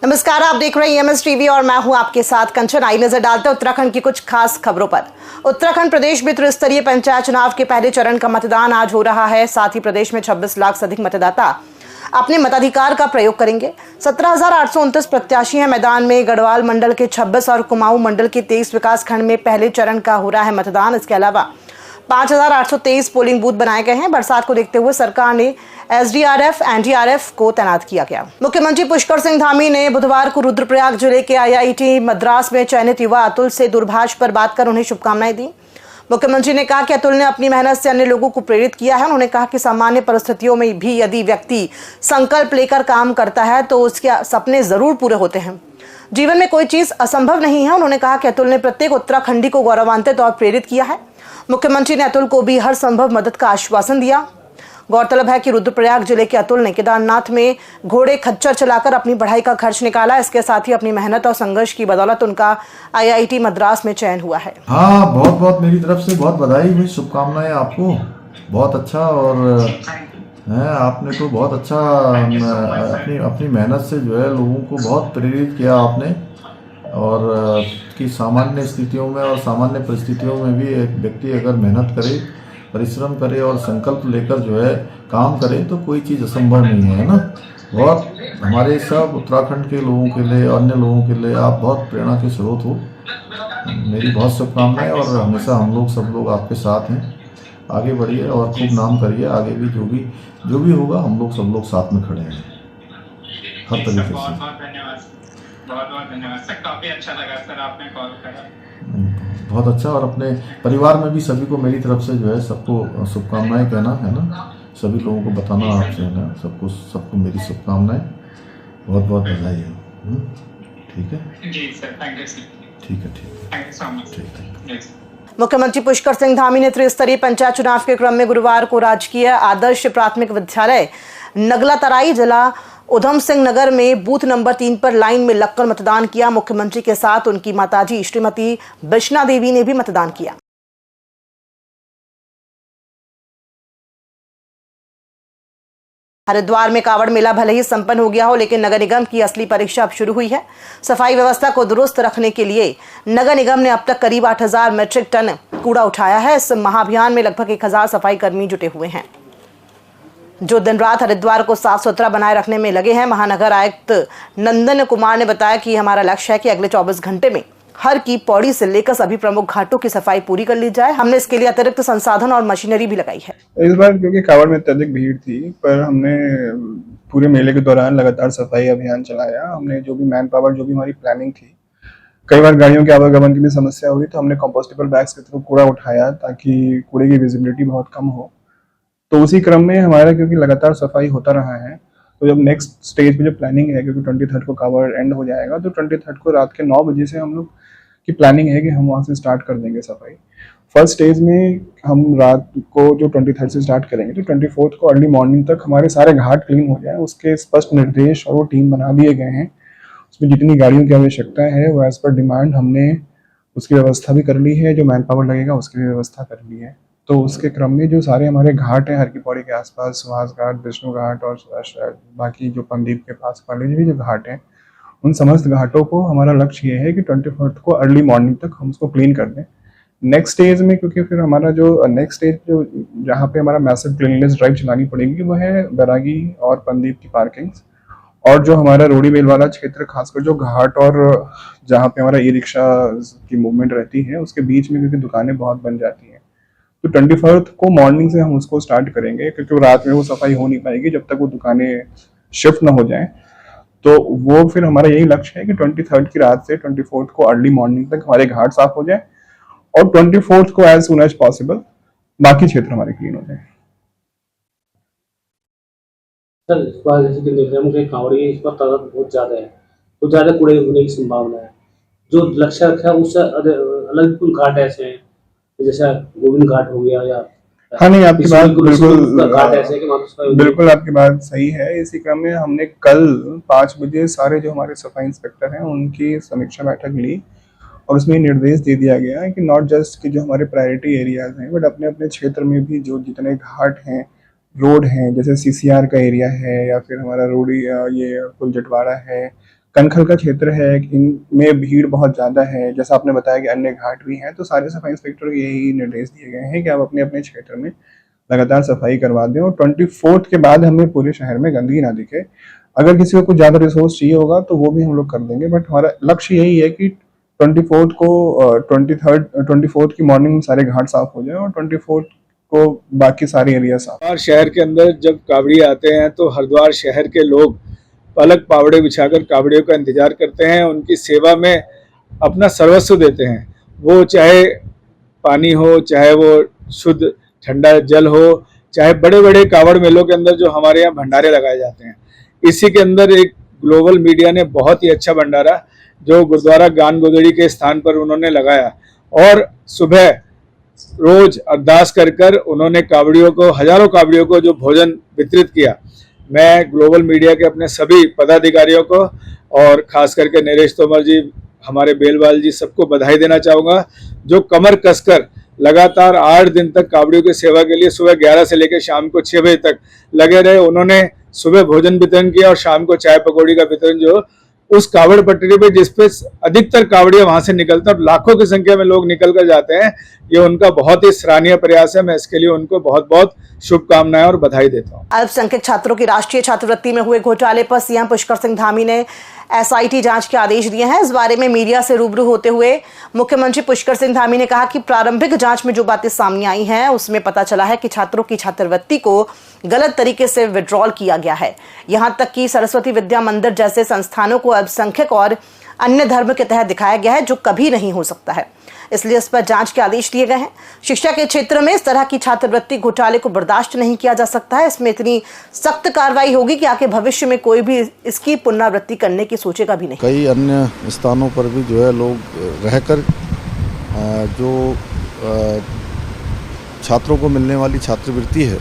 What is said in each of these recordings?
नमस्कार, आप देख रहे हैं EMS टीवी और मैं हूं आपके साथ कंचन। आई नजर डालते हैं उत्तराखंड की कुछ खास खबरों पर। उत्तराखंड प्रदेश में त्रिस्तरीय पंचायत चुनाव के पहले चरण का मतदान आज हो रहा है। साथ ही प्रदेश में 26 लाख से अधिक मतदाता अपने मताधिकार का प्रयोग करेंगे। 17,829 प्रत्याशी हैं मैदान में। गढ़वाल मंडल के 26 और कुमाऊं मंडल के 23 विकास खंड में पहले चरण का हो रहा है मतदान। इसके अलावा 5,823 पोलिंग बूथ बनाए गए हैं। बरसात को देखते हुए सरकार ने SDRF, NDRF को तैनात किया गया। मुख्यमंत्री पुष्कर सिंह धामी ने बुधवार को रुद्रप्रयाग जिले के IIT मद्रास में चयनित युवा अतुल से दूरभाष पर बात कर उन्हें शुभकामनाएं दी। मुख्यमंत्री ने कहा कि अतुल ने अपनी मेहनत से अन्य लोगों को प्रेरित किया है। उन्होंने कहा कि सामान्य परिस्थितियों में भी यदि व्यक्ति संकल्प लेकर काम करता है तो उसके सपने जरूर पूरे होते हैं। जीवन में कोई चीज असंभव नहीं है। उन्होंने कहा कि अतुल ने प्रत्येक उत्तराखंडी को गौरवान्वित और प्रेरित किया है। मुख्यमंत्री ने अतुल को भी हर संभव मदद का आश्वासन दिया। गौरतलब है कि रुद्रप्रयाग जिले के अतुल ने केदारनाथ में घोड़े खच्चर चलाकर अपनी पढ़ाई का खर्च निकाला। इसके साथ ही अपनी मेहनत और संघर्ष की बदौलत उनका IIT मद्रास में चयन हुआ है। हाँ, बहुत बहुत मेरी तरफ से बहुत बधाई हुई, शुभकामनाएं आपको। बहुत अच्छा और है, आपने तो बहुत अच्छा अपनी मेहनत से जो है लोगों को बहुत प्रेरित किया आपने। और कि सामान्य स्थितियों में और सामान्य परिस्थितियों में भी एक व्यक्ति अगर मेहनत करे, परिश्रम करे और संकल्प लेकर जो है काम करे तो कोई चीज़ असंभव नहीं है ना। बहुत हमारे सब उत्तराखंड के लोगों के लिए, अन्य लोगों के लिए आप बहुत प्रेरणा के स्रोत हो। मेरी बहुत शुभकामनाएं और हमेशा हम लोग सब लोग आपके साथ हैं। आगे बढ़िए और खूब नाम करिए। आगे भी जो भी होगा हम लोग सब लोग साथ में खड़े हैं हर तरीके से। बहुत बहुत धन्यवाद सर, काफी अच्छा लगा सर आपने कॉल करा। बहुत अच्छा। और अपने परिवार में भी सभी को मेरी तरफ से जो है सबको शुभकामनाएं कहना है ना, सभी लोगों को बताना आपसे है ना, सबको मेरी शुभकामनाएं, बहुत बहुत बधाई है। ठीक है जी सर, थैंक यू सर। ठीक है, थैंक यू सो मच। ठीक है। मुख्यमंत्री पुष्कर सिंह धामी ने त्रिस्तरीय पंचायत चुनाव के क्रम में गुरुवार को राजकीय आदर्श प्राथमिक विद्यालय नगला तराई जिला उधम सिंह नगर में बूथ नंबर 3 पर लाइन में लगकर मतदान किया। मुख्यमंत्री के साथ उनकी माताजी श्रीमती बिश्ना देवी ने भी मतदान किया। हरिद्वार में कावड़ मेला भले ही संपन्न हो गया हो, लेकिन नगर निगम की असली परीक्षा अब शुरू हुई है। सफाई व्यवस्था को दुरुस्त रखने के लिए नगर निगम ने अब तक करीब 8,000 मीट्रिक टन कूड़ा उठाया है। इस महाअभियान में लगभग 1,000 सफाई कर्मी जुटे हुए हैं, जो दिन रात हरिद्वार को साफ सुथरा बनाए रखने में लगे हैं। महानगर आयुक्त नंदन कुमार ने बताया कि हमारा लक्ष्य है कि अगले 24 घंटे में हर की पौड़ी से लेकर सभी प्रमुख घाटों की सफाई पूरी कर ली जाए। हमने इसके लिए अतिरिक्त संसाधन और मशीनरी भी लगाई है। इस बार क्योंकि कावड़ में अत्यधिक भीड़ थी, पर हमने पूरे मेले के दौरान लगातार सफाई अभियान चलाया। हमने जो भी मैन पावर, जो भी हमारी प्लानिंग थी, कई बार गाड़ियों के आवागमन की भी समस्या हुई, तो हमने कंपोस्टेबल बैग्स के थ्रू कूड़ा उठाया ताकि कूड़े की विजिबिलिटी बहुत कम हो। तो उसी क्रम में हमारा क्योंकि लगातार सफाई होता रहा है, तो जब नेक्स्ट स्टेज पे जो प्लानिंग है, क्योंकि 23 को कावड़ एंड हो जाएगा, तो 23 को रात के 9 बजे से हम लोग की प्लानिंग है कि हम वहाँ से स्टार्ट कर देंगे सफाई। फर्स्ट स्टेज में हम रात को जो 23 से स्टार्ट करेंगे, तो 24 को अर्ली मॉर्निंग तक हमारे सारे घाट क्लीन हो जाए, उसके स्पष्ट निर्देश और वो टीम बना दिए गए हैं। उसमें जितनी गाड़ियों की आवश्यकता है वो एज पर डिमांड हमने उसकी व्यवस्था भी कर ली है। जो मैन पावर लगेगा उसकी भी व्यवस्था कर ली है। तो उसके क्रम में जो सारे हमारे घाट हैं हर की पौड़ी के आसपास, सुहास घाट, विष्णु घाट और बाकी जो पंदीप के पास वाले भी जो घाट हैं, उन समस्त घाटों को हमारा लक्ष्य ये है कि 24 को अर्ली मॉर्निंग तक हम उसको क्लीन कर दें। नेक्स्ट स्टेज में, क्योंकि फिर हमारा जो नेक्स्ट स्टेज जो जहाँ पे हमारा मैसिव क्लीननेस ड्राइव चलानी पड़ेगी, वो है बैरागी और पंदीप की पार्किंग्स, और जो हमारा रोडी बेल वाला क्षेत्र, खासकर जो घाट और जहाँ पे हमारा ई रिक्शा की मूवमेंट रहती है उसके बीच में, क्योंकि दुकानें बहुत बन जाती हैं, तो 24 को मॉर्निंग से हम उसको स्टार्ट करेंगे, क्योंकि रात में वो सफाई हो नहीं पाएगी जब तक वो दुकानें शिफ्ट ना हो जाएं। तो वो फिर हमारा यही लक्ष्य है कि 23 की रात से 24 को अर्ली मॉर्निंग तक हमारे घाट साफ हो जाए और 24 को एज सून एज पॉसिबल बाकी क्षेत्र हमारे क्लीन हो जाए। सर, इस बार जैसे कि देख रहे हैं कि कांवड़ी इस बार तादाद बहुत ज़्यादा है, तो ज़्यादा कूड़े होने की संभावना है। जो लक्ष्य रखा है उससे अलग कुछ घाट ऐसे हैं, जैसे गोविंद घाट हो गया या हाँ, नहीं, आपकी बात बिल्कुल आपकी बात सही है। इसी क्रम में हमने कल 5 बजे सारे जो हमारे सफाई इंस्पेक्टर हैं उनकी समीक्षा बैठक ली, और उसमें निर्देश दे दिया गया है कि नॉट जस्ट कि जो हमारे प्रायोरिटी एरियाज हैं, बट अपने अपने क्षेत्र में भी जो जितने घाट हैं, रोड हैं, जैसे CCR का एरिया है या फिर हमारा रोडी ये कुलजटवाड़ा है, कनखल का क्षेत्र है, इनमें भीड़ बहुत ज़्यादा है, जैसा आपने बताया कि अन्य घाट भी हैं, तो सारे सफाई इंस्पेक्टर को यही निर्देश दिए गए हैं कि आप अपने अपने क्षेत्र में लगातार सफाई करवा दें और 24 के बाद हमें पूरे शहर में गंदगी ना दिखे। अगर किसी को कुछ ज़्यादा रिसोर्स चाहिए होगा तो वो भी हम लोग कर देंगे, बट हमारा लक्ष्य यही है कि 24 को 24 की मॉर्निंग में सारे घाट साफ हो जाए और 24 को बाकी सारे एरिया साफ। हरिद्वार शहर के अंदर जब कावड़ी आते हैं तो हरिद्वार शहर के लोग अलग पावड़े बिछाकर कावड़ियों का इंतजार करते हैं, उनकी सेवा में अपना सर्वस्व देते हैं। वो चाहे पानी हो, चाहे वो शुद्ध ठंडा जल हो, चाहे बड़े बड़े कावड़ मेलों के अंदर जो हमारे यहाँ भंडारे लगाए जाते हैं। इसी के अंदर एक ग्लोबल मीडिया ने बहुत ही अच्छा भंडारा जो गुरुद्वारा गान गोदड़ी के स्थान पर उन्होंने लगाया और सुबह रोज अरदास कर कर उन्होंने कावड़ियों को, हजारों कावड़ियों को जो भोजन वितरित किया। मैं ग्लोबल मीडिया के अपने सभी पदाधिकारियों को और खास करके नरेश तोमर जी, हमारे बेलवाल जी, सबको बधाई देना चाहूँगा जो कमर कसकर लगातार 8 दिन तक कावड़ियों की सेवा के लिए सुबह 11 से लेकर शाम को 6 बजे तक लगे रहे। उन्होंने सुबह भोजन वितरण किया और शाम को चाय पकौड़ी का वितरण जो उस कावड़ पटरी पे जिसपे अधिकतर कावड़ियां वहां से निकलते हैं और लाखों की संख्या में लोग निकल कर जाते हैं, ये उनका बहुत ही सराहनीय प्रयास है। मैं इसके लिए उनको बहुत बहुत शुभकामनाएं और बधाई देता हूं। अल्पसंख्यक छात्रों की राष्ट्रीय छात्रवृत्ति में हुए घोटाले पर सीएम पुष्कर सिंह धामी ने एसआईटी जांच के आदेश दिए हैं। इस बारे में मीडिया से रूबरू होते हुए मुख्यमंत्री पुष्कर सिंह धामी ने कहा कि प्रारंभिक जांच में जो बातें सामने आई हैं उसमें पता चला है कि छात्रों की छात्रवृत्ति को गलत तरीके से विड्रॉल किया गया है। यहां तक कि सरस्वती विद्या मंदिर जैसे संस्थानों को अल्पसंख्यक और अन्य धर्म के तहत दिखाया गया है, जो कभी नहीं हो सकता है। इसलिए इस पर जांच के आदेश दिए गए हैं। शिक्षा के क्षेत्र में इस तरह की छात्रवृत्ति घोटाले को बर्दाश्त नहीं किया जा सकता है। इसमें इतनी सख्त कार्रवाई होगी कि आगे भविष्य में कोई भी इसकी पुनरावृत्ति करने की सोचेगा भी नहीं। कई अन्य स्थानों पर भी जो है लोग रहकर जो छात्रों को मिलने वाली छात्रवृत्ति है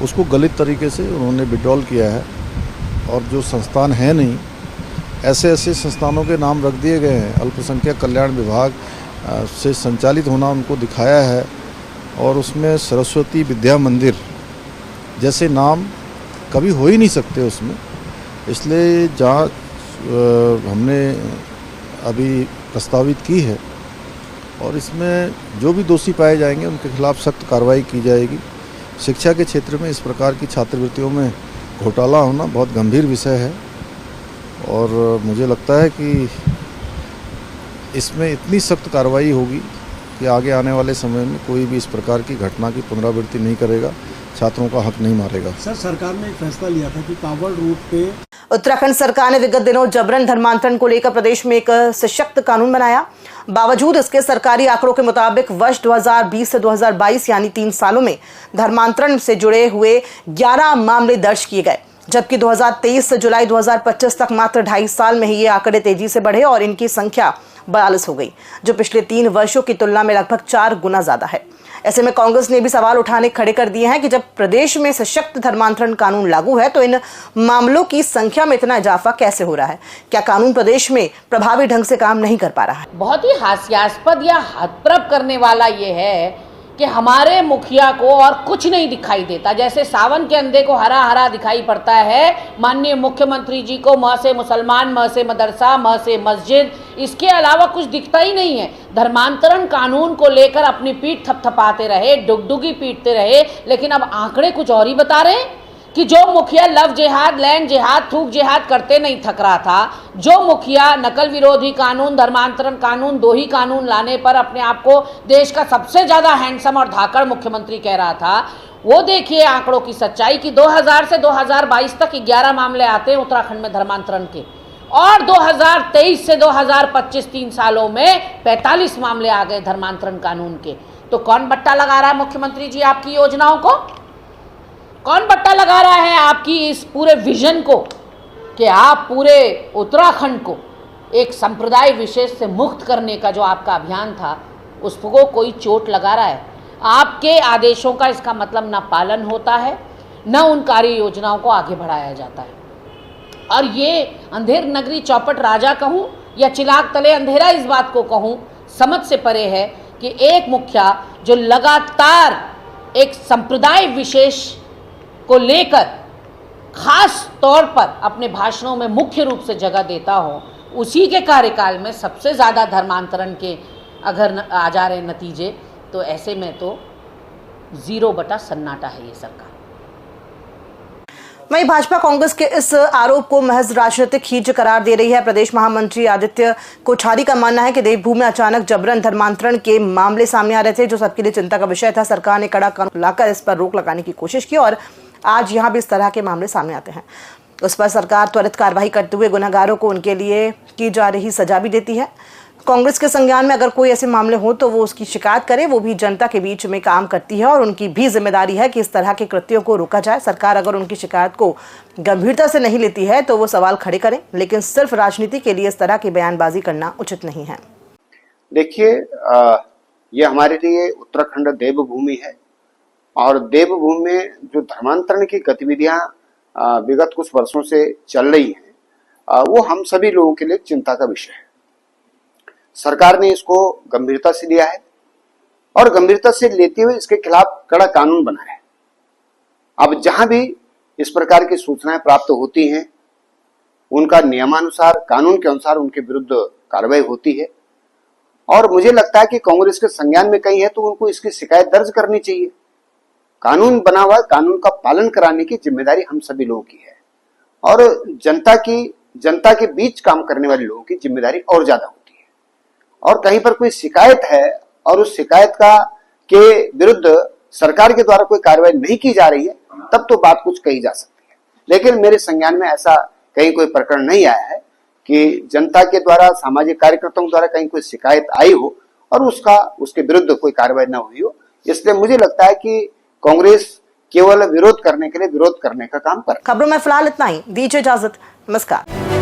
उसको गलत तरीके से उन्होंने विड्रॉल किया है और जो संस्थान है नहीं, ऐसे संस्थानों के नाम रख दिए गए हैं। अल्पसंख्यक कल्याण विभाग से संचालित होना उनको दिखाया है और उसमें सरस्वती विद्या मंदिर जैसे नाम कभी हो ही नहीं सकते उसमें। इसलिए जांच हमने अभी प्रस्तावित की है और इसमें जो भी दोषी पाए जाएंगे उनके खिलाफ सख्त कार्रवाई की जाएगी। शिक्षा के क्षेत्र में इस प्रकार की छात्रवृत्तियों में घोटाला होना बहुत गंभीर विषय है और मुझे लगता है कि इसमें इतनी सख्त कार्रवाई होगी कि आगे आने वाले समय में कोई भी इस प्रकार की घटना की पुनरावृत्ति नहीं करेगा, छात्रों का हक नहीं मारेगा। सर, सरकार ने एक फैसला लिया था कि कांवड़ रूट पे उत्तराखंड सरकार ने विगत दिनों जबरन धर्मांतरण को लेकर प्रदेश में एक सशक्त कानून बनाया। बावजूद इसके सरकारी आंकड़ों के मुताबिक वर्ष 2020 से 2022 यानी 3 सालों में धर्मांतरण से जुड़े हुए 11 मामले दर्ज किए गए, जबकि 2023 से जुलाई 2025 तक मात्र 2.5 साल में ही ये आंकड़े तेजी से बढ़े और इनकी संख्या 42 हो गई, जो पिछले 3 वर्षों की तुलना में लगभग 4 गुना ज्यादा है। ऐसे में कांग्रेस ने भी सवाल उठाने खड़े कर दिए हैं कि जब प्रदेश में सशक्त धर्मांतरण कानून लागू है तो इन मामलों की संख्या में इतना इजाफा कैसे हो रहा है? क्या कानून प्रदेश में प्रभावी ढंग से काम नहीं कर पा रहा है? बहुत ही हास्यास्पद या हतप्रभ करने वाला ये है कि हमारे मुखिया को और कुछ नहीं दिखाई देता। जैसे सावन के अंधे को हरा हरा दिखाई पड़ता है, माननीय मुख्यमंत्री जी को म से मुसलमान, म से मदरसा, म से मस्जिद, इसके अलावा कुछ दिखता ही नहीं है। धर्मांतरण कानून को लेकर अपनी पीठ थपथपाते रहे, डुगडुगी पीटते रहे, लेकिन अब आंकड़े कुछ और ही बता रहे हैं कि जो मुखिया लव जिहाद, लैंड जिहाद, थूक जिहाद करते नहीं थक रहा था, जो मुखिया नकल विरोधी कानून, धर्मांतरण कानून, 2 ही कानून लाने पर अपने आप को देश का सबसे ज़्यादा हैंडसम और धाकड़ मुख्यमंत्री कह रहा था, वो देखिए आंकड़ों की सच्चाई कि 2000 से 2022 तक 11 मामले आते हैं उत्तराखंड में धर्मांतरण के और 2023 से 2025 3 सालों में 45 मामले आ गए धर्मांतरण कानून के। तो कौन बट्टा लगा रहा है मुख्यमंत्री जी आपकी योजनाओं को? कौन बट्टा लगा रहा है आपकी इस पूरे विजन को कि आप पूरे उत्तराखंड को एक संप्रदाय विशेष से मुक्त करने का जो आपका अभियान था उसको कोई चोट लगा रहा है? आपके आदेशों का इसका मतलब ना पालन होता है, न उन कार्य योजनाओं को आगे बढ़ाया जाता है। और ये अंधेर नगरी चौपट राजा कहूँ या चिराग तले अंधेरा, इस बात को कहूँ, समझ से परे है कि एक मुखिया जो लगातार एक संप्रदाय विशेष को लेकर खास तौर पर अपने भाषणों में मुख्य रूप से जगह देता हो, उसी के कार्यकाल में सबसे ज़्यादा धर्मांतरण के अगर आ जा रहे नतीजे, तो ऐसे में तो 0 सन्नाटा है ये सरकार। वहीं भाजपा कांग्रेस के इस आरोप को महज राजनीतिक खींच करार दे रही है। प्रदेश महामंत्री आदित्य कोठारी का मानना है कि देवभूमि में अचानक जबरन धर्मांतरण के मामले सामने आ रहे थे, जो सबके लिए चिंता का विषय था। सरकार ने कड़ा कानून लाकर इस पर रोक लगाने की कोशिश की और आज यहां भी इस तरह के मामले सामने आते हैं। उस पर सरकार त्वरित कार्रवाई करते हुए गुनहगारों को उनके लिए की जा रही सजा भी देती है। कांग्रेस के संज्ञान में अगर कोई ऐसे मामले हो तो वो उसकी शिकायत करे। वो भी जनता के बीच में काम करती है और उनकी भी जिम्मेदारी है कि इस तरह के कृत्यों को रोका जाए। सरकार अगर उनकी शिकायत को गंभीरता से नहीं लेती है तो वो सवाल खड़े करें, लेकिन सिर्फ राजनीति के लिए इस तरह की बयानबाजी करना उचित नहीं है। देखिए, ये हमारे लिए उत्तराखंड देवभूमि है और देवभूमि में जो धर्मांतरण की गतिविधियां विगत कुछ वर्षों से चल रही हैं, वो हम सभी लोगों के लिए चिंता का विषय है। सरकार ने इसको गंभीरता से लिया है और गंभीरता से लेते हुए इसके खिलाफ कड़ा कानून बनाया है। अब जहां भी इस प्रकार की सूचनाएं प्राप्त होती हैं, उनका नियमानुसार, कानून के अनुसार उनके विरुद्ध कार्रवाई होती है और मुझे लगता है कि कांग्रेस के संज्ञान में कहीं है तो उनको इसकी शिकायत दर्ज करनी चाहिए। कानून बना हुआ है, कानून का पालन कराने की जिम्मेदारी हम सभी लोगों की है और जनता के बीच काम करने वाले लोगों की जिम्मेदारी और ज्यादा होती है। और कहीं पर कोई शिकायत है और उस शिकायत के विरुद्ध सरकार के द्वारा कोई कार्रवाई नहीं की जा रही है, तब तो बात कुछ कही जा सकती है। लेकिन मेरे संज्ञान में ऐसा कहीं कोई प्रकरण नहीं आया है कि जनता के द्वारा, सामाजिक कार्यकर्ताओं द्वारा कहीं कोई शिकायत आई हो और उसके विरुद्ध कोई कार्रवाई न हुई हो। इसलिए मुझे लगता है कि कांग्रेस केवल विरोध करने के लिए विरोध करने का काम कर। खबरों में फिलहाल इतना ही। दीजिए इजाजत। नमस्कार।